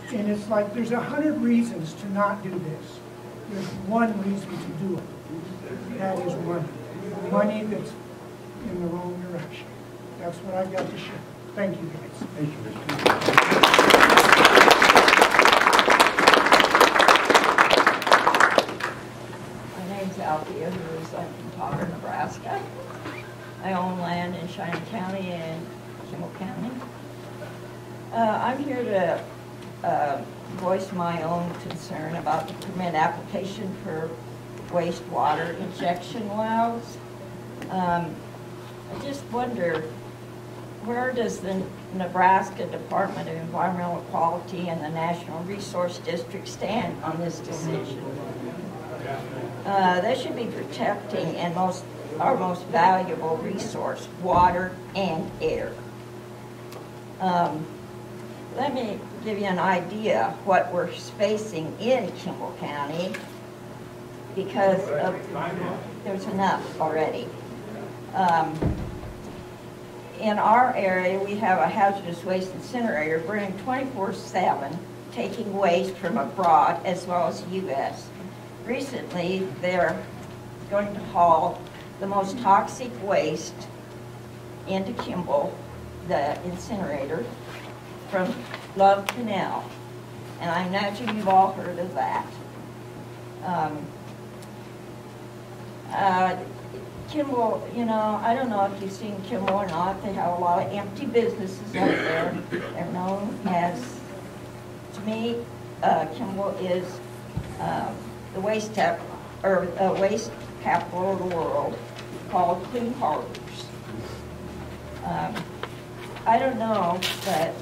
And it's like there's 100 reasons to not do this. There's one reason to do it. That is money. Money that's in the wrong direction. That's what I've got to share. Thank you, guys. Thank you, Mr. My name's Althea Hughes. I'm from Togger, Nebraska. I own land in Cheyenne County and Kimball County. I'm here to voice my own concern about the permit application for wastewater injection wells. I just wonder, where does the Nebraska Department of Environmental Quality and the National Resource District stand on this decision? They should be protecting our most valuable resource, water and air. Let me give you an idea what we're facing in Kimball County, because there's enough already. In our area, we have a hazardous waste incinerator burning 24/7, taking waste from abroad as well as U.S. Recently, they're going to haul the most toxic waste into Kimball, the incinerator, from Love Canal. And I imagine you've all heard of that. Kimball, you know, I don't know if you've seen Kimball or not. They have a lot of empty businesses out there. They're known as, to me, Kimball is the waste capital of the world, called Clean Harbors. I don't know, but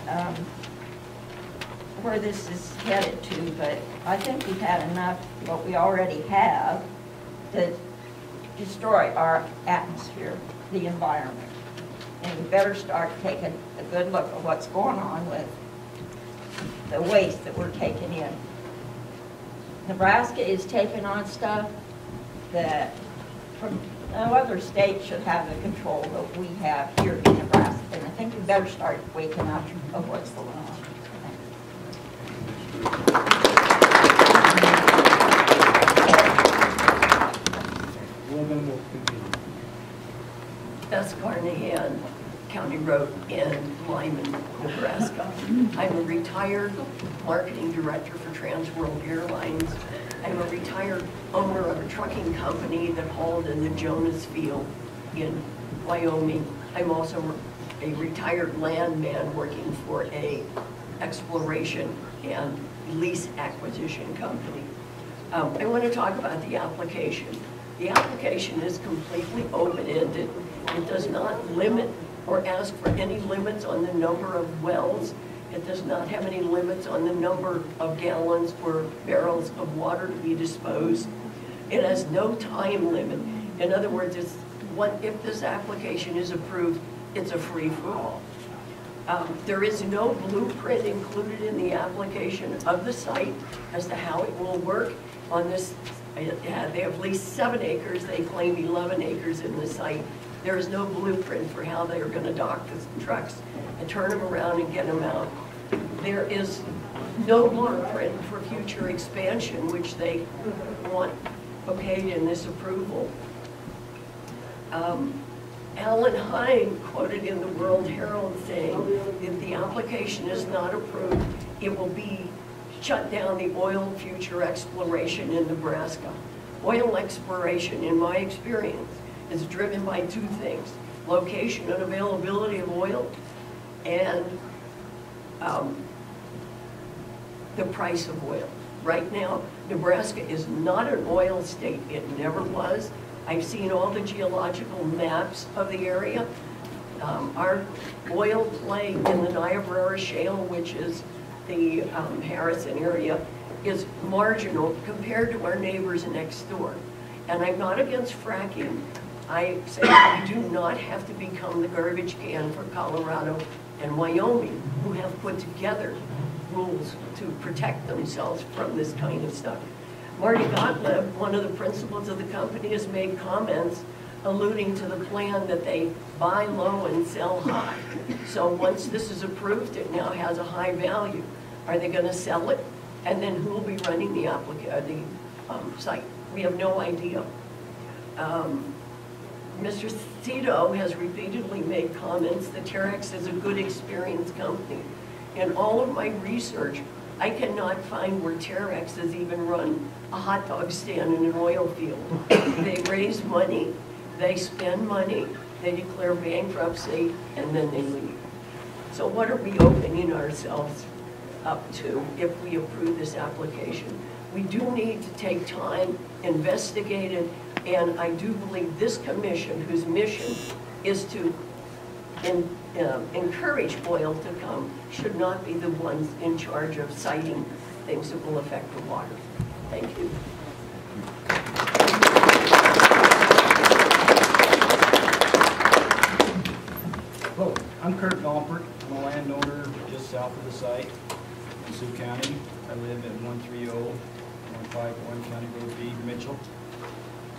where this is headed to, but I think we've had enough what we already have to destroy our atmosphere, the environment. And we better start taking a good look at what's going on with the waste that we're taking in. Nebraska is taking on stuff that from no other state should have the control that we have here in Nebraska. And I think we better start waking up of what's going on. Bess Carnahan, County Road in Lyman, Nebraska. I'm a retired marketing director for Trans World Airlines. I'm a retired owner of a trucking company that hauled in the Jonas Field in Wyoming. I'm also a retired landman working for a exploration and lease acquisition company. I want to talk about the application. The application is completely open-ended. It does not limit or ask for any limits on the number of wells. It does not have any limits on the number of gallons or barrels of water to be disposed. It has no time limit. In other words, if this application is approved, it's a free-for-all. There is no blueprint included in the application of the site as to how it will work on this. They have leased 7 acres. They claim 11 acres in the site. There is no blueprint for how they are going to dock the trucks and turn them around and get them out. There is no blueprint for future expansion, which they want okayed in this approval. Alan Hine quoted in the World Herald saying, if the application is not approved, it will be shut down the oil future exploration in Nebraska. Oil exploration, in my experience, is driven by 2 things: location and availability of oil, and the price of oil. Right now, Nebraska is not an oil state. It never was. I've seen all the geological maps of the area. Our oil play in the Niobrara Shale, which is the Harrison area, is marginal compared to our neighbors next door. And I'm not against fracking. I say we do not have to become the garbage can for Colorado and Wyoming, who have put together rules to protect themselves from this kind of stuff. Marty Gottlieb, one of the principals of the company, has made comments alluding to the plan that they buy low and sell high. So once this is approved, it now has a high value. Are they gonna sell it? And then who will be running the site? We have no idea. Mr. Cito has repeatedly made comments that Terex is a good, experienced company. In all of my research, I cannot find where Terex has even run a hot dog stand in an oil field. They raise money, they spend money, they declare bankruptcy, and then they leave. So what are we opening ourselves up to if we approve this application? We do need to take time, investigate it, and I do believe this commission, whose mission is to encourage oil to come, should not be the ones in charge of citing things that will affect the water. Thank you. Hello, I'm Kurt Gompert. I'm a landowner just south of the site in Sioux County. I live at 130-151 County Road B, Mitchell.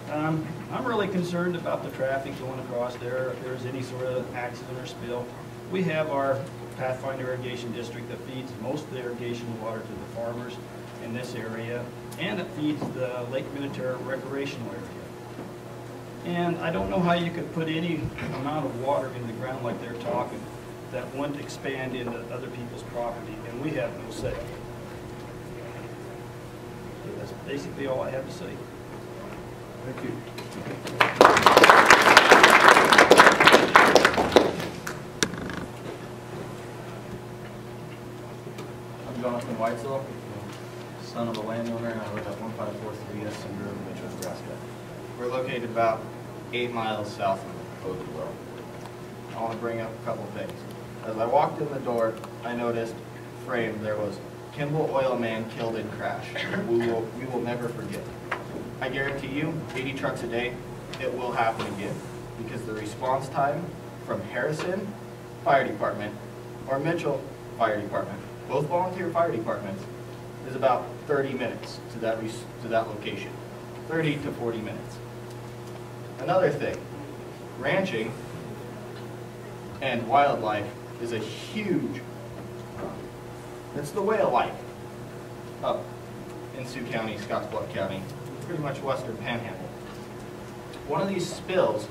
I'm really concerned about the traffic going across there. If there's any sort of accident or spill, we have our Pathfinder Irrigation District that feeds most of the irrigation water to the farmers in this area, and it feeds the Lake Minnetonka recreational area. And I don't know how you could put any amount of water in the ground like they're talking that wouldn't expand into other people's property, and we have no say. So that's basically all I have to say. Thank you. I'm Jonathan Weitzel, son of a landowner, and I live at 1543 Destined Road, Mitchell, Nebraska. We're located about 8 miles south of the proposed well. I want to bring up a couple things. As I walked in the door, I noticed framed there was Kimball Oil Man killed in crash. We will never forget. I guarantee you, 80 trucks a day, it will happen again, because the response time from Harrison Fire Department or Mitchell Fire Department, both volunteer fire departments, is about 30 minutes to that location, 30 to 40 minutes. Another thing, ranching and wildlife is a huge, it's the way of life up in Sioux County, Scottsbluff County, pretty much western panhandle. One of these spills,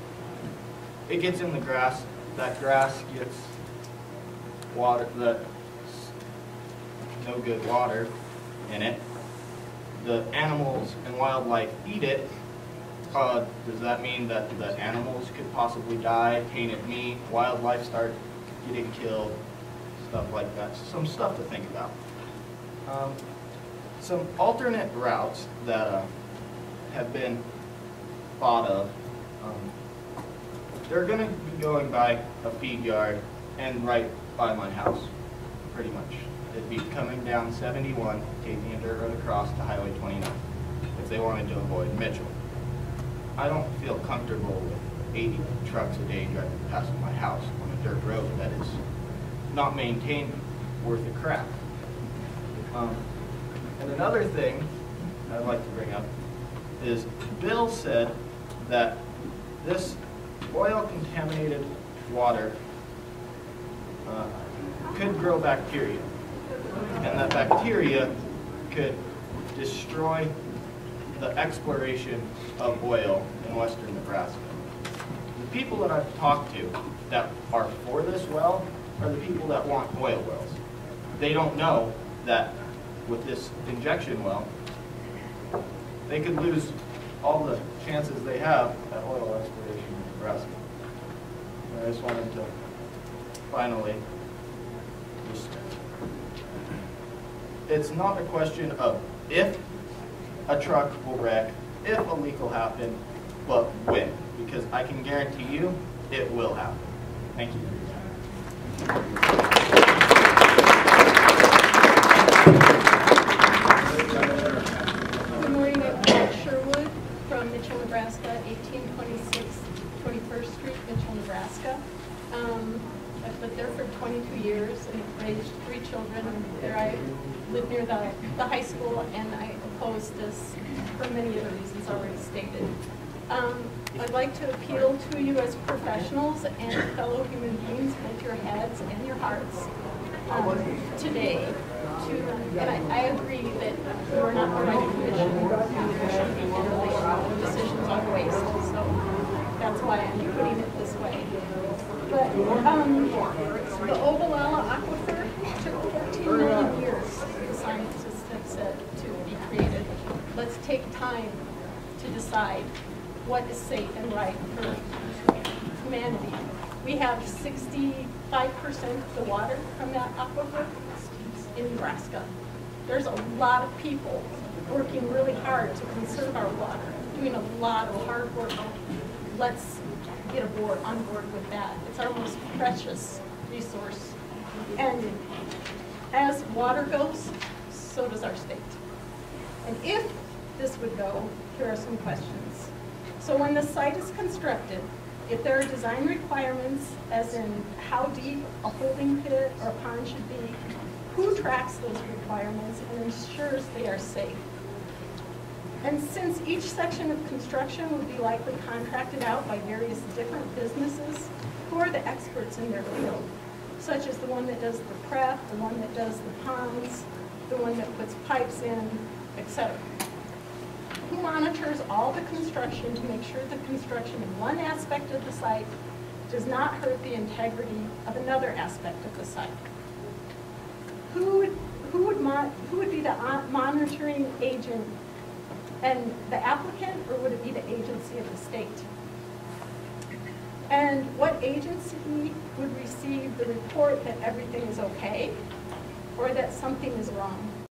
it gets in the grass, that grass gets water, that no good water in it. The animals and wildlife eat it. Does that mean that the animals could possibly die, tainted meat, wildlife start getting killed, stuff like that? Some stuff to think about. Some alternate routes that have been thought of. They're going to be going by a feed yard and right by my house, pretty much. It'd be coming down 71, taking a dirt road across to Highway 29, if they wanted to avoid Mitchell. I don't feel comfortable with 80 trucks a day driving past my house on a dirt road that is not maintained worth a crap. And another thing I'd like to bring up is Bill said that this oil-contaminated water could grow bacteria, and that bacteria could destroy the exploration of oil in western Nebraska. The people that I've talked to that are for this well are the people that want oil wells. They don't know that with this injection well, they could lose all the chances they have at oil exploration in Nebraska. And I just wanted to finally it's not a question of if a truck will wreck, if a leak will happen, but when. Because I can guarantee you, it will happen. Thank you. Good morning, I'm Paul Sherwood from Mitchell, Nebraska, 1826 21st Street, Mitchell, Nebraska. I've lived there for 22 years and raised 3 children. There I live near the high school, and I oppose this for many of the reasons already stated. I'd like to appeal to you as professionals and fellow human beings with your heads and your hearts today. to, and I agree that we're not the right commission, we should be handling decisions on waste, so that's why I'm putting it this way. But the Ogallala Aquifer took 14 million years, the scientists have said, to be created. Let's take time to decide what is safe and right for humanity. We have 65% of the water from that aquifer in Nebraska. There's a lot of people working really hard to conserve our water, doing a lot of hard work. Let's get on board with that. It's our most precious resource. And as water goes, so does our state. And if this would go, here are some questions. So when the site is constructed, if there are design requirements, as in how deep a holding pit or pond should be, who tracks those requirements and ensures they are safe? And since each section of construction would be likely contracted out by various different businesses, who are the experts in their field, such as the one that does the prep, the one that does the ponds, the one that puts pipes in, etc. Who monitors all the construction to make sure the construction of one aspect of the site does not hurt the integrity of another aspect of the site? Who would be the monitoring agent, and the applicant, or would it be the agency of the state? And what agency would receive the report that everything is okay or that something is wrong?